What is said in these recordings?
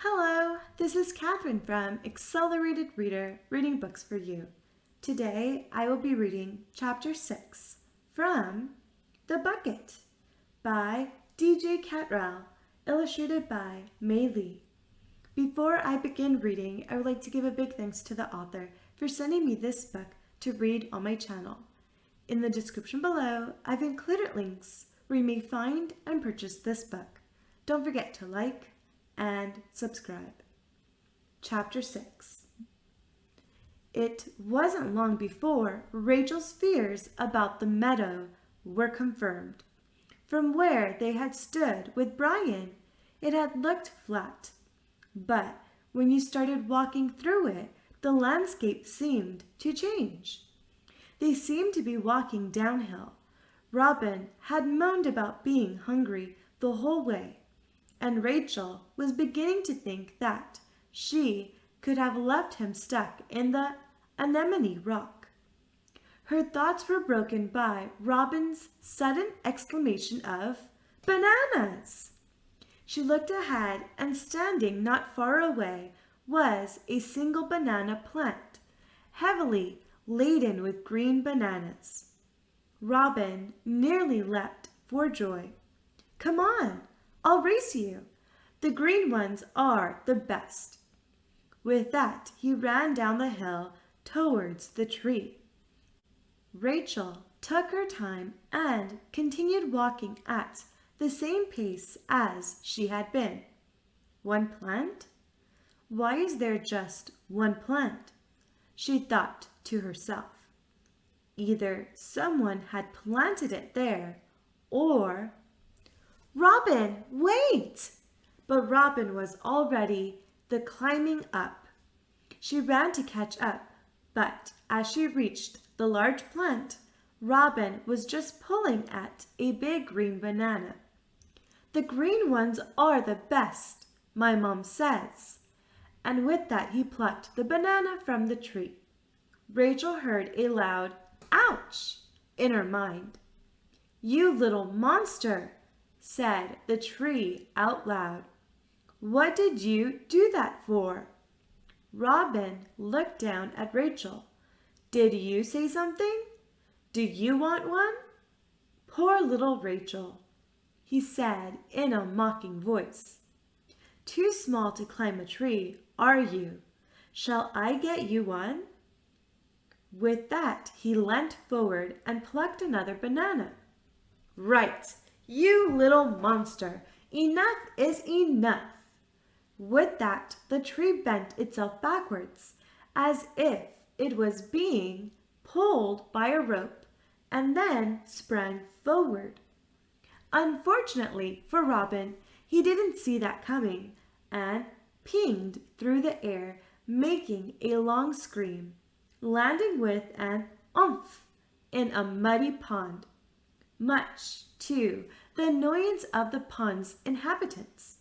Hello, this is Catherine from Accelerated Reader, reading books for you. Today I will be reading Chapter 6 from The Bucket by D.J. Cattrell, illustrated by Mei Lee. Before I begin reading, I would like to give a big thanks to the author for sending me this book to read on my channel. In the description below, I've included links where you may find and purchase this book. Don't forget to like and subscribe. Chapter 6. It wasn't long before Rachel's fears about the meadow were confirmed. From where they had stood with Brian, it had looked flat. But when you started walking through it, the landscape seemed to change. They seemed to be walking downhill. Robin had moaned about being hungry the whole way, and Rachel was beginning to think that she could have left him stuck in the anemone rock. Her thoughts were broken by Robin's sudden exclamation of, "Bananas!" She looked ahead, and standing not far away was a single banana plant, heavily laden with green bananas. Robin nearly leapt for joy. "Come on, I'll race you. The green ones are the best." With that, he ran down the hill towards the tree. Rachel took her time and continued walking at the same pace as she had been. One plant? Why is there just one plant? She thought to herself. Either someone had planted it there, or "Robin, wait!" But Robin was already climbing up. She ran to catch up, but as she reached the large plant, Robin was just pulling at a big green banana. "The green ones are the best, my mom says." And with that he plucked the banana from the tree. Rachel heard a loud "ouch" in her mind. "You little monster," said the tree out loud. "What did you do that for?" Robin looked down at Rachel. "Did you say something? Do you want one?" "Poor little Rachel," he said in a mocking voice. "Too small to climb a tree, are you? Shall I get you one?" With that, he leant forward and plucked another banana. "Right, you little monster! Enough is enough!" With that, the tree bent itself backwards, as if it was being pulled by a rope, and then sprang forward. Unfortunately for Robin, he didn't see that coming, and pinged through the air, making a long scream, landing with an "oomph" in a muddy pond, much to the annoyance of the pond's inhabitants.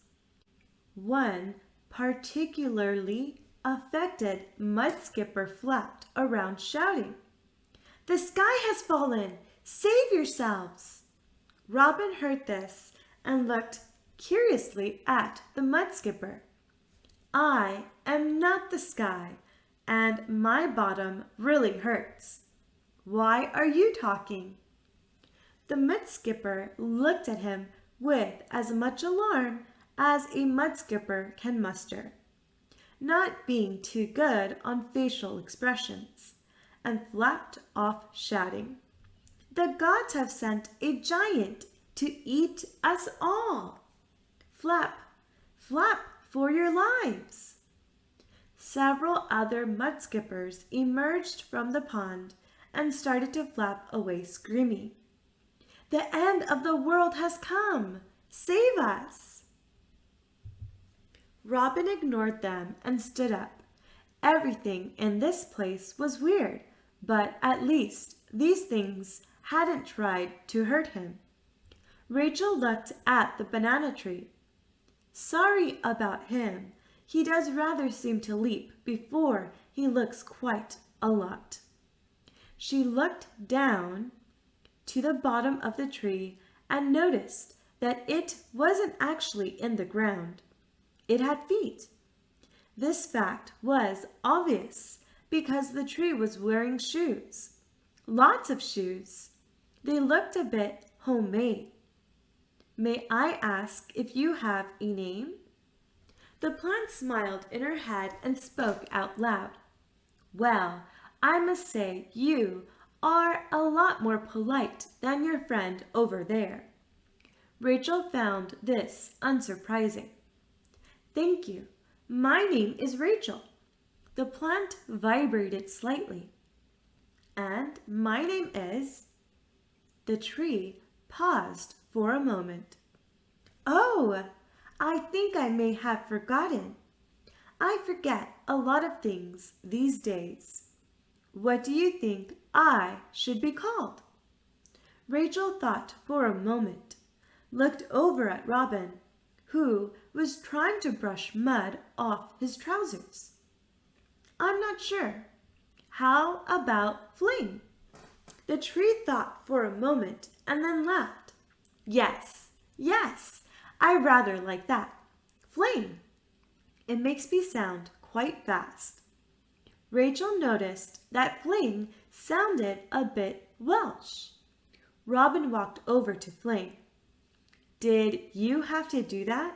One particularly affected mudskipper flapped around shouting, "The sky has fallen! Save yourselves!" Robin heard this and looked curiously at the mudskipper. "I am not the sky, and my bottom really hurts. Why are you talking?" The mudskipper looked at him with as much alarm as a mudskipper can muster, not being too good on facial expressions, and flapped off shouting, "The gods have sent a giant to eat us all! Flap, flap for your lives!" Several other mudskippers emerged from the pond and started to flap away screaming, "The end of the world has come! Save us!" Robin ignored them and stood up. Everything in this place was weird, but at least these things hadn't tried to hurt him. Rachel looked at the banana tree. "Sorry about him. He does rather seem to leap before he looks quite a lot." She looked down to the bottom of the tree and noticed that it wasn't actually in the ground. It had feet. This fact was obvious because the tree was wearing shoes. Lots of shoes. They looked a bit homemade. May I ask if you have a name? The plant smiled in her head and spoke out loud. Well, I must say you are a lot more polite than your friend over there. Rachel found this unsurprising. Thank you. My name is Rachel. The plant vibrated slightly. And my name is... The tree paused for a moment. Oh, I think I may have forgotten. I forget a lot of things these days. What do you think I should be called? Rachel thought for a moment, looked over at Robin, who was trying to brush mud off his trousers. I'm not sure. How about Fling? The tree thought for a moment and then laughed. Yes, I rather like that. Fling. It makes me sound quite fast. Rachel noticed that Fling sounded a bit Welsh. Robin walked over to Fling. Did you have to do that?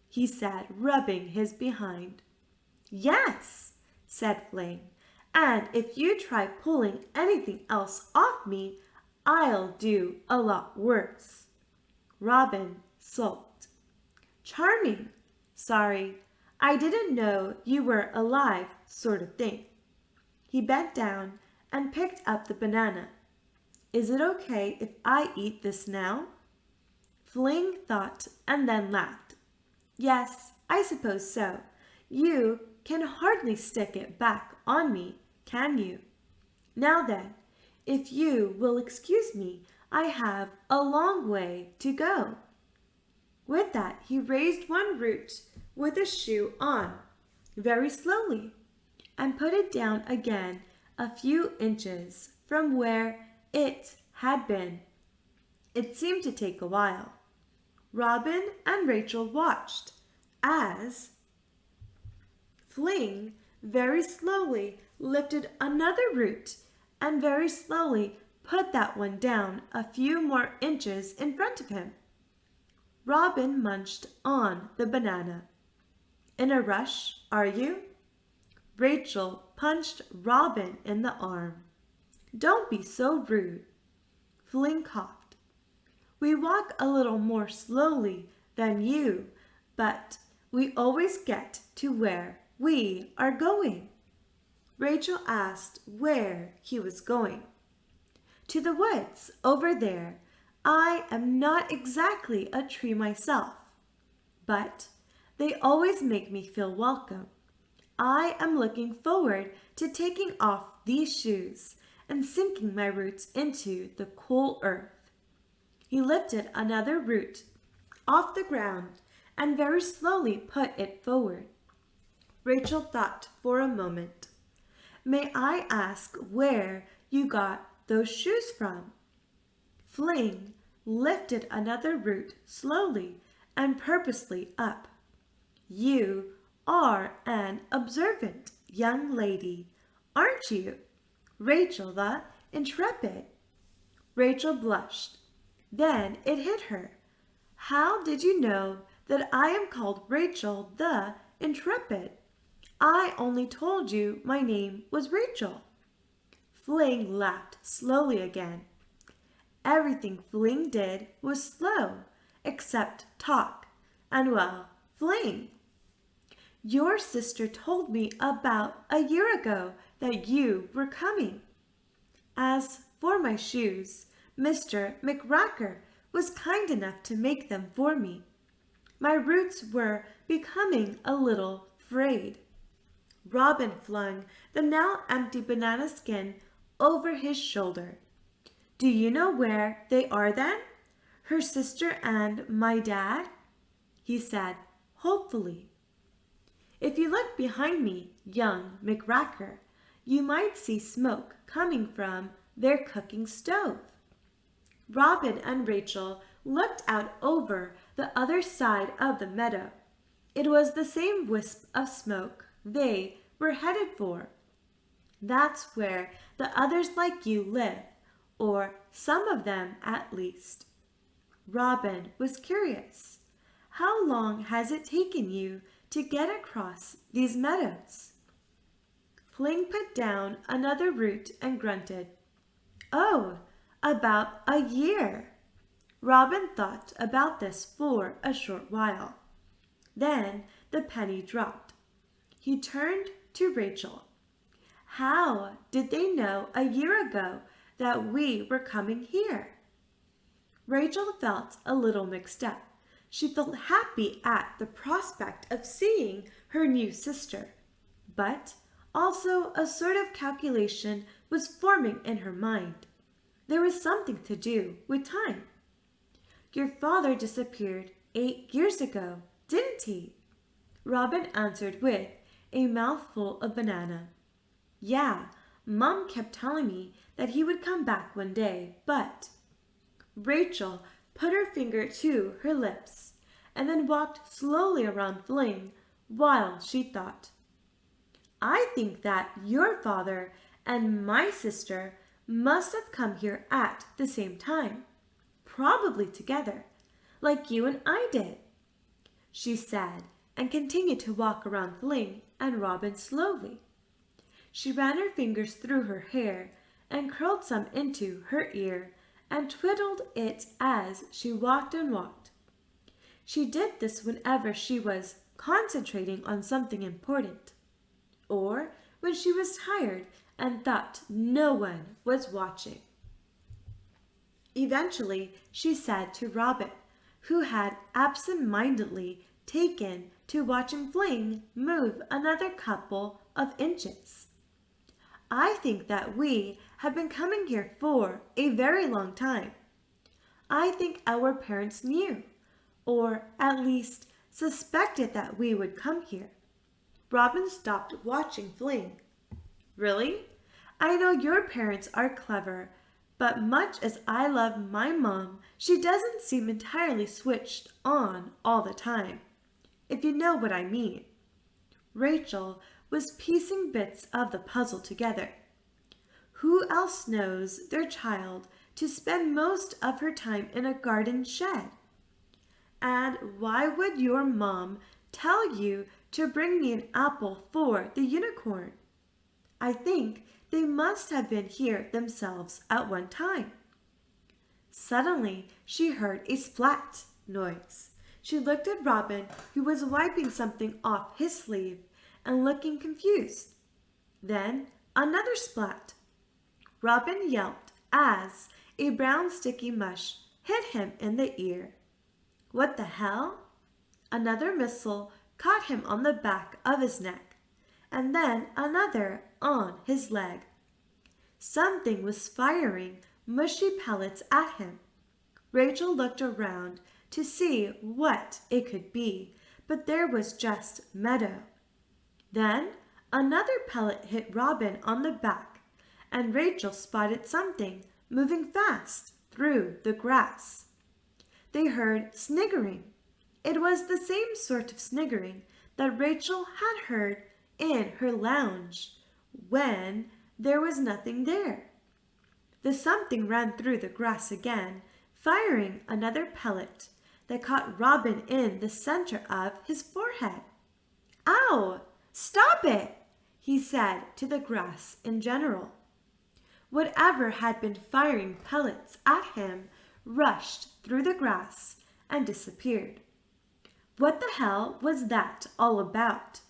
He said, rubbing his behind. Yes, said Fling, and if you try pulling anything else off me, I'll do a lot worse. Robin sulked. Charming. Sorry, I didn't know you were alive, sort of thing. He bent down and picked up the banana. Is it okay if I eat this now? Fling thought and then laughed. Yes, I suppose so. You can hardly stick it back on me, can you? Now then, if you will excuse me, I have a long way to go. With that, he raised one root with a shoe on, very slowly, and put it down again a few inches from where it had been. It seemed to take a while. Robin and Rachel watched as Fling very slowly lifted another root and very slowly put that one down a few more inches in front of him. Robin munched on the banana. In a rush, are you? Rachel punched Robin in the arm. Don't be so rude. Fling coughed. We walk a little more slowly than you, but we always get to where we are going. Rachel asked where he was going. To the woods over there. I am not exactly a tree myself, but they always make me feel welcome. I am looking forward to taking off these shoes and sinking my roots into the cool earth. He lifted another root off the ground and very slowly put it forward. Rachel thought for a moment. May I ask where you got those shoes from? Fling lifted another root slowly and purposely up. You are an observant young lady, aren't you? Rachel the intrepid. Rachel blushed. Then it hit her. How did you know that I am called Rachel the intrepid? I only told you my name was Rachel. Fling laughed slowly again. Everything Fling did was slow, except talk, and well, Fling. Your sister told me about a year ago that you were coming. As for my shoes, Mr. McRacker was kind enough to make them for me. My roots were becoming a little frayed. Robin flung the now empty banana skin over his shoulder. Do you know where they are then? Her sister and my dad? He said hopefully. If you look behind me, young McRacker, you might see smoke coming from their cooking stove. Robin and Rachel looked out over the other side of the meadow. It was the same wisp of smoke they were headed for. That's where the others like you live, or some of them at least. Robin was curious. How long has it taken you to get across these meadows? Fling put down another root and grunted. Oh, about a year. Robin thought about this for a short while. Then the penny dropped. He turned to Rachel. How did they know a year ago that we were coming here? Rachel felt a little mixed up. She felt happy at the prospect of seeing her new sister, but also a sort of calculation was forming in her mind. There was something to do with time. Your father disappeared 8 years ago, didn't he? Robin answered with a mouthful of banana. Yeah, Mom kept telling me that he would come back one day, but... Rachel put her finger to her lips and then walked slowly around Fling while she thought. I think that your father and my sister must have come here at the same time, probably together, like you and I did, she said, and continued to walk around Fling and Robin slowly. She ran her fingers through her hair and curled some into her ear and twiddled it as she walked and walked. She did this whenever she was concentrating on something important, or when she was tired and thought no one was watching. Eventually, she said to Robin, who had absent-mindedly taken to watching Fling move another couple of inches. I think that we have been coming here for a very long time. I think our parents knew, or at least suspected that we would come here. Robin stopped watching Fling. Really? I know your parents are clever, but much as I love my mom, she doesn't seem entirely switched on all the time, if you know what I mean. Rachel was piecing bits of the puzzle together. Who else knows their child to spend most of her time in a garden shed? And why would your mom tell you to bring me an apple for the unicorn? I think they must have been here themselves at one time. Suddenly, she heard a splat noise. She looked at Robin, who was wiping something off his sleeve and looking confused. Then another splat. Robin yelped as a brown sticky mush hit him in the ear. What the hell? Another missile caught him on the back of his neck, and then another on his leg. Something was firing mushy pellets at him. Rachel looked around to see what it could be, but there was just meadow. Then another pellet hit Robin on the back, and Rachel spotted something moving fast through the grass. They heard sniggering. It was the same sort of sniggering that Rachel had heard in her lounge when there was nothing there. The something ran through the grass again, firing another pellet that caught Robin in the center of his forehead. Ow! Stop it! He said to the grass in general. Whatever had been firing pellets at him rushed through the grass and disappeared. What the hell was that all about?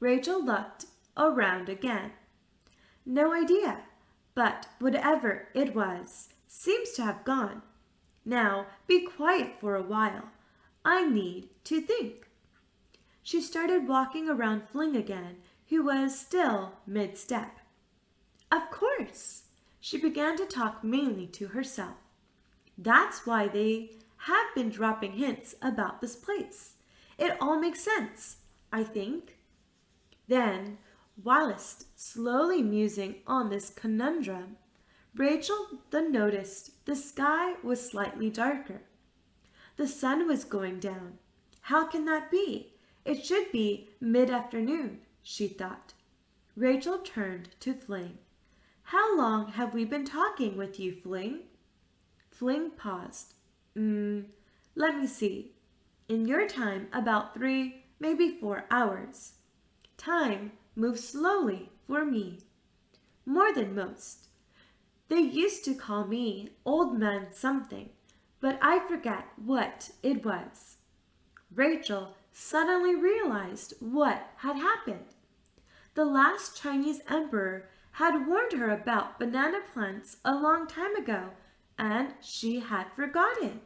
Rachel looked around again. No idea, but whatever it was seems to have gone. Now be quiet for a while. I need to think. She started walking around Fling again, who was still mid-step. Of course, she began to talk mainly to herself. That's why they have been dropping hints about this place. It all makes sense, I think. Then, whilst slowly musing on this conundrum, Rachel then noticed the sky was slightly darker. The sun was going down. How can that be? It should be mid-afternoon, she thought. Rachel turned to Fling. How long have we been talking with you, Fling? Fling paused. Let me see. In your time, about 3, maybe 4 hours. Time moves slowly for me. More than most. They used to call me Old Man something, but I forget what it was. Rachel suddenly realized what had happened. The last Chinese emperor had warned her about banana plants a long time ago, and she had forgotten.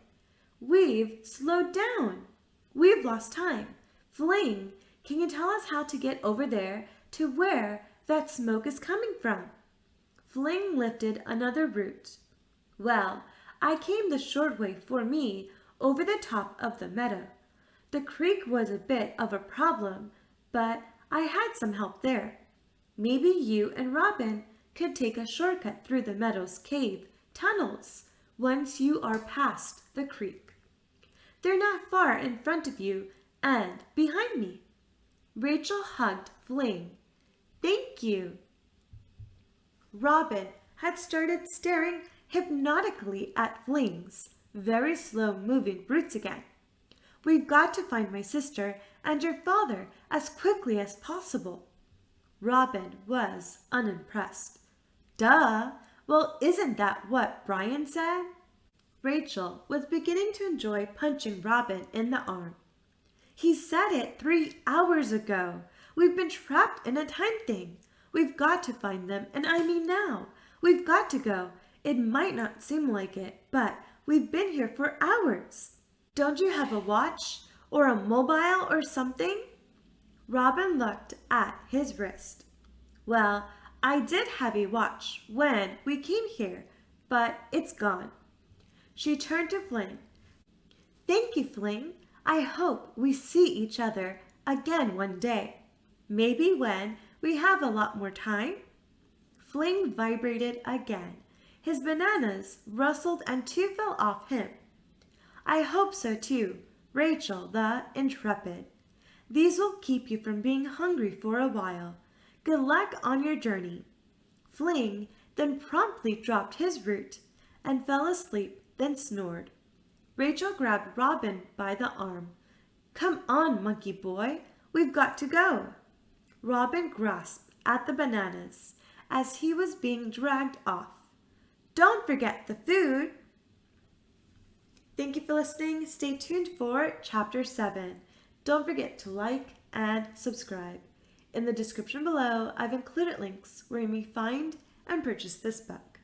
We've slowed down. We've lost time. Fling, can you tell us how to get over there to where that smoke is coming from? Fling lifted another root. Well, I came the short way for me over the top of the meadow. The creek was a bit of a problem, but I had some help there. Maybe you and Robin could take a shortcut through the meadow's cave tunnels once you are past the creek. They're not far in front of you and behind me. Rachel hugged Fling. Thank you. Robin had started staring hypnotically at Fling's very slow-moving roots again. We've got to find my sister and your father as quickly as possible. Robin was unimpressed. Duh! Well, isn't that what Brian said? Rachel was beginning to enjoy punching Robin in the arm. He said it 3 hours ago. We've been trapped in a time thing. We've got to find them, and I mean now. We've got to go. It might not seem like it, but we've been here for hours. Don't you have a watch or a mobile or something? Robin looked at his wrist. Well, I did have a watch when we came here, but it's gone. She turned to Fling. Thank you, Fling. I hope we see each other again one day. Maybe when we have a lot more time. Fling vibrated again. His bananas rustled and 2 fell off him. I hope so too, Rachel the intrepid. These will keep you from being hungry for a while. Good luck on your journey. Fling then promptly dropped his root and fell asleep, then snored. Rachel grabbed Robin by the arm. Come on, monkey boy, we've got to go. Robin grasped at the bananas as he was being dragged off. Don't forget the food. Thank you for listening. Stay tuned for Chapter 7. Don't forget to like and subscribe. In the description below, I've included links where you may find and purchase this book.